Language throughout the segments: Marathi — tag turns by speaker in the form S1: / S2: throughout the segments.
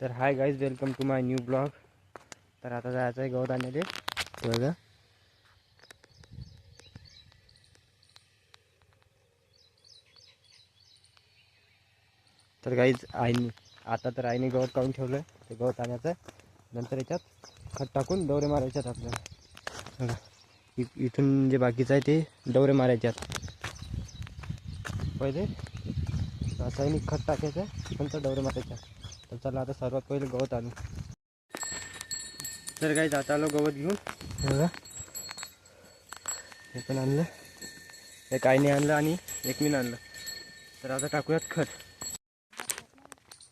S1: तर hi guys, welcome to my new blog. तर आता जायचं आहे गवत आणले बघा. तर गाईज आईने गवत काढून ठेवलं. ते गवत आणायचं, नंतर याच्यात खत टाकून दौरे मारायच्यात आपल्याला. बघा इथून जे बाकीचं आहे ते दौरे मारायच्यात. पहिले रासायनिक खत टाकायचं, नंतर दौरे मारायच्या. तर चला आता सर्वात पहिले गवत आणू. तर गाईज आता आलो गवत घेऊन. बघा हे पण आणलं, एक आईने आणलं आणि एक मी आणलं. तर आता टाकूयात खत.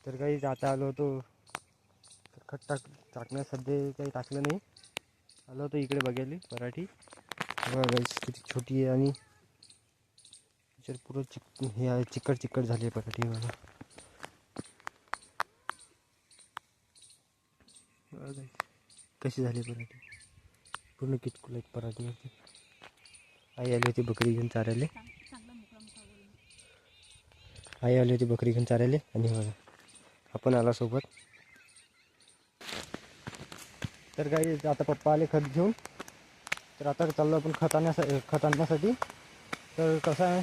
S1: तर गाईज आता आलो होतो, खत टाकण्यास सध्या काही टाकलं नाही. आलो होतो इकडे बघायला पराठी. बघा गाईज किती छोटी आहे आणि त्याच्यात पुरं हे आहे, चिकट झाली आहे पराठी. बघा कशी झाली पराठी, पूर्ण किटकुल आहेत पराठीवरती. आई आली होती बकरी घेऊन चारायला. आणि बघा आपण आला सोबत. तर काही आता पप्पा आले खत घेऊन. तर आता चाललो आपण खत आणण्यासाठी. तर कसं आहे,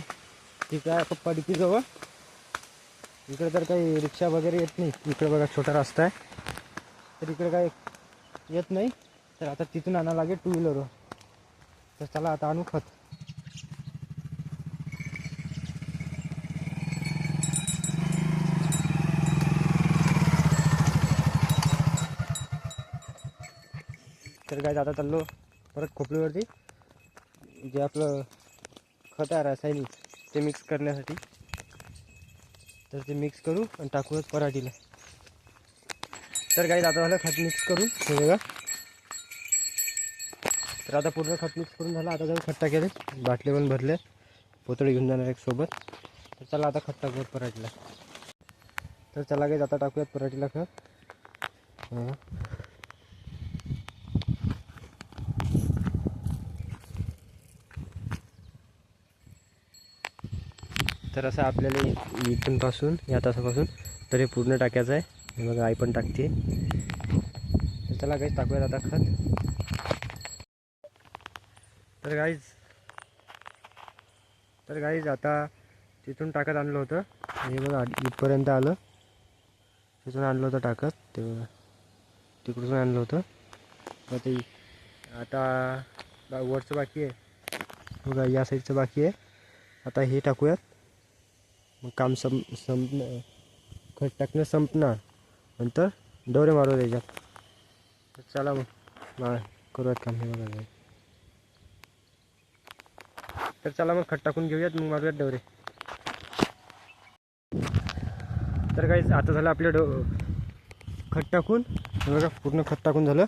S1: ठीक आहे पप्पा डिकीजवळ. इकडे तर काही रिक्षा वगैरे येत नाही. इकडे बघा छोटा रस्ता आहे, तर इकडे काही येत नाही. तर आता तिथून आणावं लागेल टू व्हीलरवर. तर चला आता आणू खत. तर काय आता चाललो परत खोपलीवरती. जे आपलं खत आहे रासायनिक, ते मिक्स करण्यासाठी. तर ते मिक्स करू आणि टाकूच पराठीला. तर काही आता झालं खत मिक्स करून. हे बघा, तर आता पूर्ण खत मिक्स करून झालं. आता जाऊन खत टाकेल, बाटले पण भरले, पोतळी घेऊन जाणार एक सोबत. तर चला आता खत टाकूयात पराठीला. तर चला काही आता टाकूयात पराठीला खत. तर असं आपल्याला इथून पासून या तासापासून तर हे पूर्ण टाकायचं आहे. हे बघा आई पण टाकते. तर चला गाईज टाकूयात आता खत. तर गाईज आता तिथून टाकत आणलं होतं. हे बघा इथपर्यंत आलं. तिथून आणलं होतं टाकत, ते बघा तिकडून आणलं होतं. मग ते आता वरचं बाकी आहे बघा, या साईडचं बाकी आहे. आता हे टाकूयात, मग काम संपणं, खत टाकणं संपणार. नंतर डोरे मारू द्यायच्यात. तर चला मग करूयात काम. हे बघा, तर चला मग खत टाकून घेऊयात, मग मारूयात डोरे. तर काही आता झालं आपलं खत टाकून. हे बघा पूर्ण खत टाकून झालं.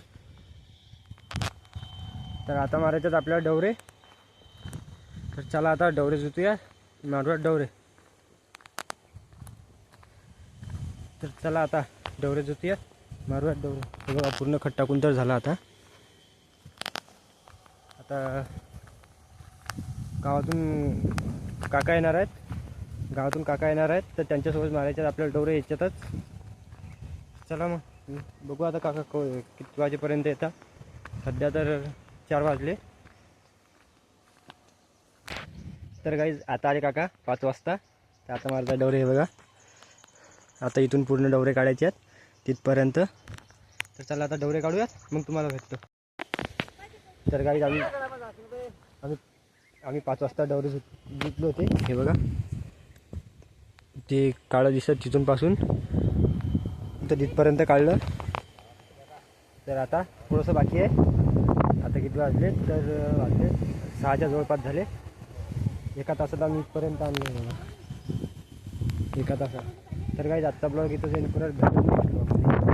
S1: तर आता मारायच्यात आपल्याला डवरे. तर चला आता डवरे जुतूया, मारूयात डवरे. तर चला आता डवरे जुतूया, मारूयात डवरे. हे बघा पूर्ण खत टाकून तर झालं. आता गावातून काका येणार आहेत. तर त्यांच्यासोबत मारायच्यात आपल्याला डवरे याच्यातच. चला मग बघू आता काका किती वाजेपर्यंत येतात. सध्या तर 4 वाजले. तर गाईज आता आले काका 5 वाजता. तर आता मारता डवरे. हे बघा आता इथून पूर्ण डवरे काढायचे आहेत तिथपर्यंत. तर चला आता डवरे काढूयात, मग तुम्हाला भेटतो. तर गाईज आम्ही 5 वाजता डवरे जुतले होते. हे बघा ते काळं दिसत तिथून पासून तर तिथपर्यंत काढलं. तर आता थोडंसं बाकी आहे. आता किती वाजले, तर वाजले 6च्या जवळपास झाले. 1 तासात आम्ही इथपर्यंत आणलं. बघा 1 तासात. तर काही आजचा ब्लॉग इथं जाईल, परत भेटून